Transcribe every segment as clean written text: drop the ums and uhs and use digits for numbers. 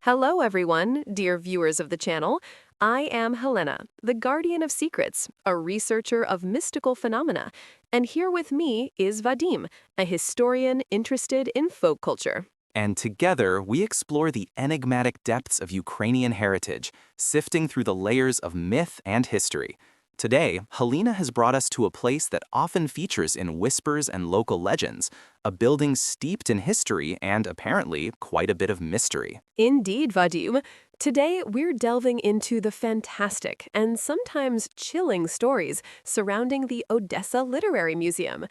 Hello, everyone, dear viewers of the channel. I am Helena, the Guardian of Secrets, a researcher of mystical phenomena, and here with me is Vadim, a historian interested in folk culture. And together, we explore the enigmatic depths of Ukrainian heritage, sifting through the layers of myth and history. Today, Helena has brought us to a place that often features in whispers and local legends, a building steeped in history and, apparently, quite a bit of mystery. Indeed, Vadim. Today, we're delving into the fantastic and sometimes chilling stories surrounding the Odessa Literary Museum.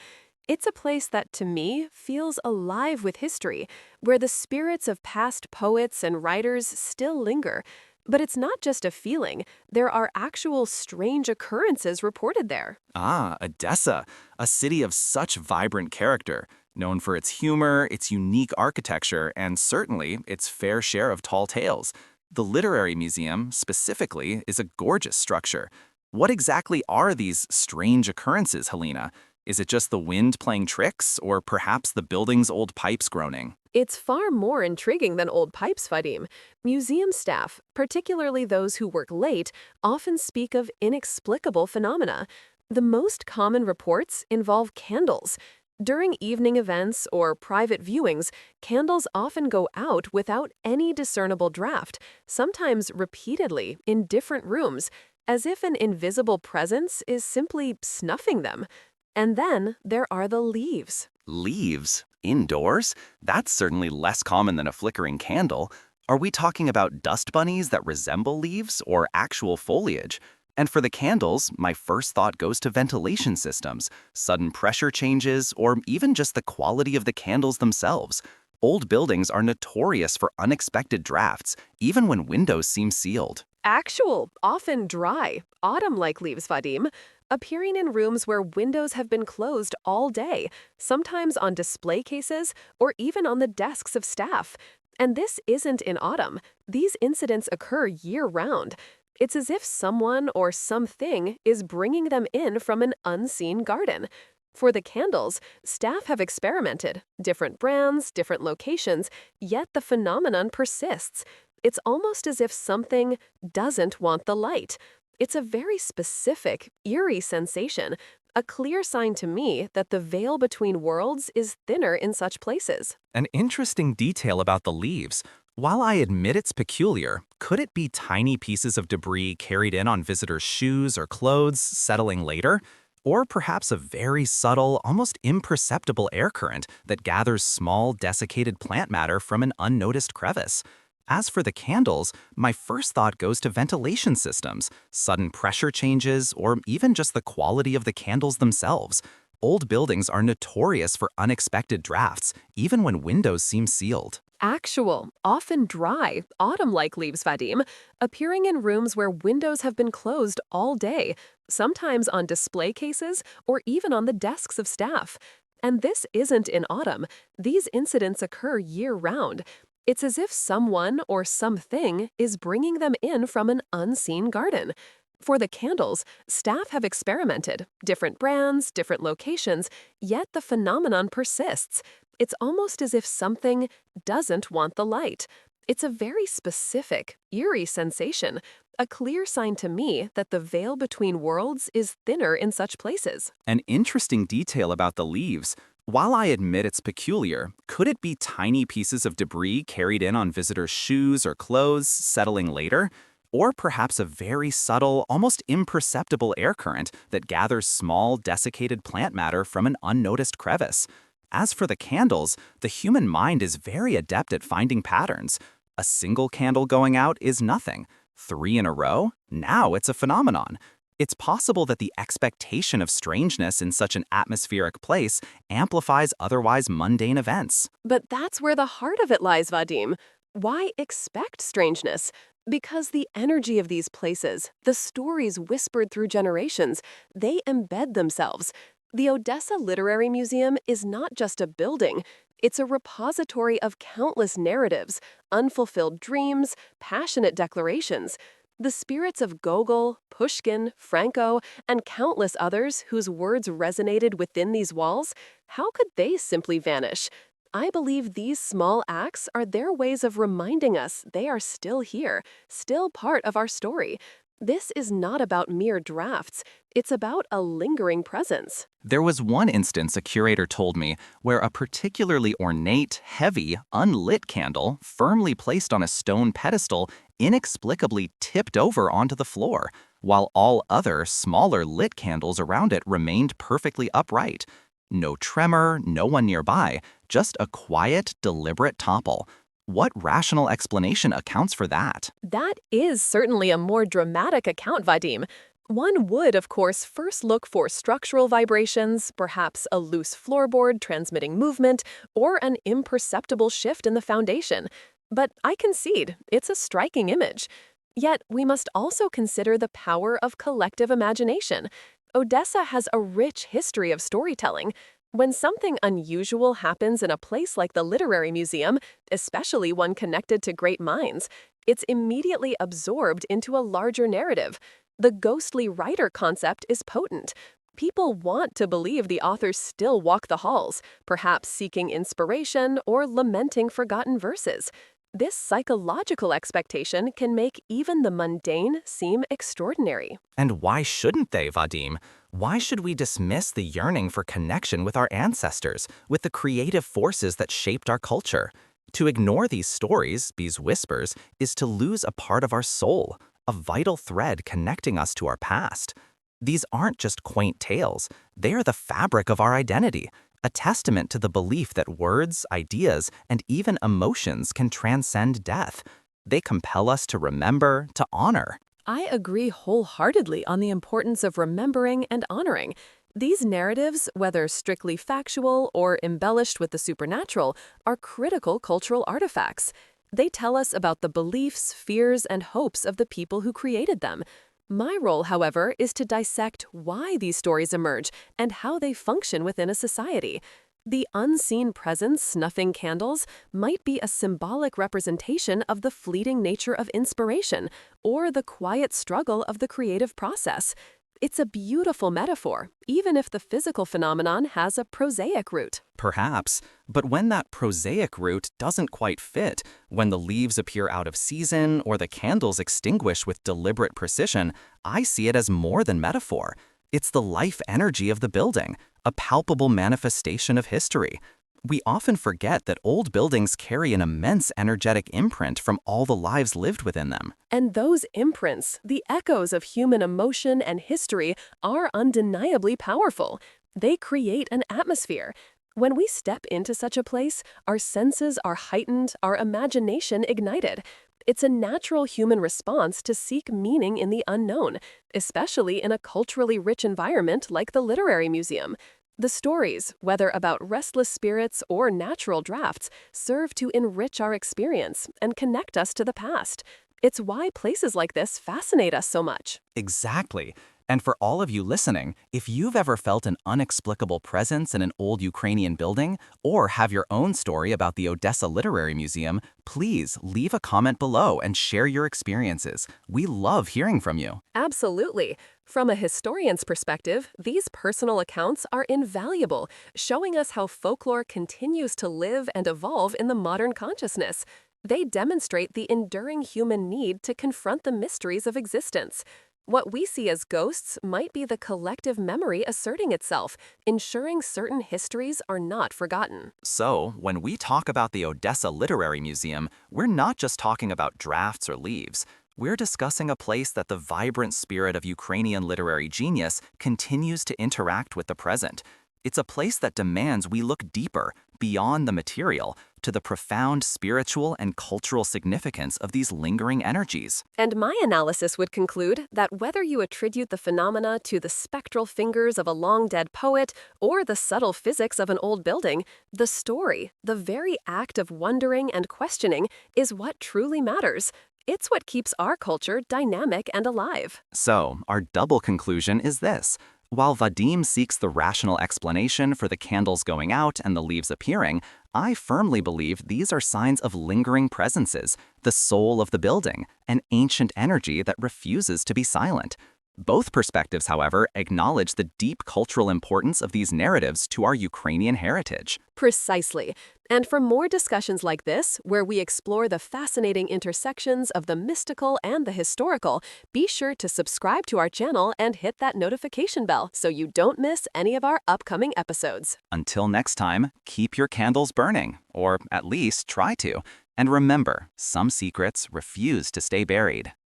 It's a place that, to me, feels alive with history, where the spirits of past poets and writers still linger. But it's not just a feeling. There are actual strange occurrences reported there. Ah, Odessa, a city of such vibrant character, known for its humor, its unique architecture, and certainly its fair share of tall tales. The Literary Museum, specifically, is a gorgeous structure. What exactly are these strange occurrences, Helena? Is it just the wind playing tricks, or perhaps the building's old pipes groaning? It's far more intriguing than old pipes, Vadim. Museum staff, particularly those who work late, often speak of inexplicable phenomena. The most common reports involve candles. During evening events or private viewings, candles often go out without any discernible draft, sometimes repeatedly in different rooms, as if an invisible presence is simply snuffing them. And then there are the leaves. Leaves? Indoors? That's certainly less common than a flickering candle. Are we talking about dust bunnies that resemble leaves or actual foliage? And for the candles, my first thought goes to ventilation systems, sudden pressure changes, or even just the quality of the candles themselves. Old buildings are notorious for unexpected drafts, even when windows seem sealed. Actual, often dry, autumn-like leaves, Vadim, appearing in rooms where windows have been closed all day, sometimes on display cases or even on the desks of staff. And this isn't in autumn. These incidents occur year-round. It's as if someone or something is bringing them in from an unseen garden. For the candles, staff have experimented, different brands, different locations, yet the phenomenon persists. It's almost as if something doesn't want the light. It's a very specific, eerie sensation, a clear sign to me that the veil between worlds is thinner in such places. An interesting detail about the leaves. While I admit it's peculiar, could it be tiny pieces of debris carried in on visitors' shoes or clothes, settling later? Or perhaps a very subtle, almost imperceptible air current that gathers small, desiccated plant matter from an unnoticed crevice? As for the candles, my first thought goes to ventilation systems, sudden pressure changes, or even just the quality of the candles themselves. Old buildings are notorious for unexpected drafts, even when windows seem sealed. Actual, often dry, autumn-like leaves, Vadim, appearing in rooms where windows have been closed all day, sometimes on display cases or even on the desks of staff. And this isn't in autumn. These incidents occur year-round. It's as if someone or something is bringing them in from an unseen garden. For the candles, staff have experimented, different brands, different locations, yet the phenomenon persists. It's almost as if something doesn't want the light. It's a very specific, eerie sensation, a clear sign to me that the veil between worlds is thinner in such places. An interesting detail about the leaves. While I admit it's peculiar, could it be tiny pieces of debris carried in on visitors' shoes or clothes, settling later? Or perhaps a very subtle, almost imperceptible air current that gathers small, desiccated plant matter from an unnoticed crevice? As for the candles, the human mind is very adept at finding patterns. A single candle going out is nothing. 3 in a row? Now it's a phenomenon. It's possible that the expectation of strangeness in such an atmospheric place amplifies otherwise mundane events. But that's where the heart of it lies, Vadim. Why expect strangeness? Because the energy of these places, the stories whispered through generations, they embed themselves. The Odessa Literary Museum is not just a building. It's a repository of countless narratives, unfulfilled dreams, passionate declarations. The spirits of Gogol, Pushkin, Franco, and countless others whose words resonated within these walls, how could they simply vanish? I believe these small acts are their ways of reminding us they are still here, still part of our story. This is not about mere drafts, it's about a lingering presence. There was one instance a curator told me where a particularly ornate, heavy, unlit candle, firmly placed on a stone pedestal, inexplicably tipped over onto the floor, while all other, smaller lit candles around it remained perfectly upright. No tremor, no one nearby, just a quiet, deliberate topple. What rational explanation accounts for that? That is certainly a more dramatic account, Vadim. One would, of course, first look for structural vibrations, perhaps a loose floorboard transmitting movement, or an imperceptible shift in the foundation. But I concede, it's a striking image. Yet, we must also consider the power of collective imagination. Odessa has a rich history of storytelling. When something unusual happens in a place like the Literary Museum, especially one connected to great minds, it's immediately absorbed into a larger narrative. The ghostly writer concept is potent. People want to believe the authors still walk the halls, perhaps seeking inspiration or lamenting forgotten verses. This psychological expectation can make even the mundane seem extraordinary. And why shouldn't they, Vadim? Why should we dismiss the yearning for connection with our ancestors, with the creative forces that shaped our culture? To ignore these stories, these whispers, is to lose a part of our soul, a vital thread connecting us to our past. These aren't just quaint tales, they are the fabric of our identity, a testament to the belief that words, ideas, and even emotions can transcend death. They compel us to remember, to honor. I agree wholeheartedly on the importance of remembering and honoring. These narratives, whether strictly factual or embellished with the supernatural, are critical cultural artifacts. They tell us about the beliefs, fears, and hopes of the people who created them. My role, however, is to dissect why these stories emerge and how they function within a society. The unseen presence snuffing candles might be a symbolic representation of the fleeting nature of inspiration or the quiet struggle of the creative process. It's a beautiful metaphor, even if the physical phenomenon has a prosaic root. Perhaps, but when that prosaic route doesn't quite fit, when the leaves appear out of season or the candles extinguish with deliberate precision, I see it as more than metaphor. It's the life energy of the building, a palpable manifestation of history. We often forget that old buildings carry an immense energetic imprint from all the lives lived within them. And those imprints, the echoes of human emotion and history, are undeniably powerful. They create an atmosphere. When we step into such a place, our senses are heightened, our imagination ignited. It's a natural human response to seek meaning in the unknown, especially in a culturally rich environment like the Literary Museum. The stories, whether about restless spirits or natural drafts, serve to enrich our experience and connect us to the past. It's why places like this fascinate us so much. Exactly. And for all of you listening, if you've ever felt an inexplicable presence in an old Ukrainian building, or have your own story about the Odessa Literary Museum, please leave a comment below and share your experiences. We love hearing from you. Absolutely. From a historian's perspective, these personal accounts are invaluable, showing us how folklore continues to live and evolve in the modern consciousness. They demonstrate the enduring human need to confront the mysteries of existence. What we see as ghosts might be the collective memory asserting itself, ensuring certain histories are not forgotten. So, when we talk about the Odessa Literary Museum, we're not just talking about drafts or leaves. We're discussing a place that the vibrant spirit of Ukrainian literary genius continues to interact with the present. It's a place that demands we look deeper, beyond the material, to the profound spiritual and cultural significance of these lingering energies. And my analysis would conclude that whether you attribute the phenomena to the spectral fingers of a long-dead poet or the subtle physics of an old building, the story, the very act of wondering and questioning, is what truly matters. It's what keeps our culture dynamic and alive. So, our double conclusion is this. While Vadim seeks the rational explanation for the candles going out and the leaves appearing, I firmly believe these are signs of lingering presences, the soul of the building, an ancient energy that refuses to be silent. Both perspectives, however, acknowledge the deep cultural importance of these narratives to our Ukrainian heritage. Precisely. And for more discussions like this, where we explore the fascinating intersections of the mystical and the historical, be sure to subscribe to our channel and hit that notification bell so you don't miss any of our upcoming episodes. Until next time, keep your candles burning, or at least try to. And remember, some secrets refuse to stay buried.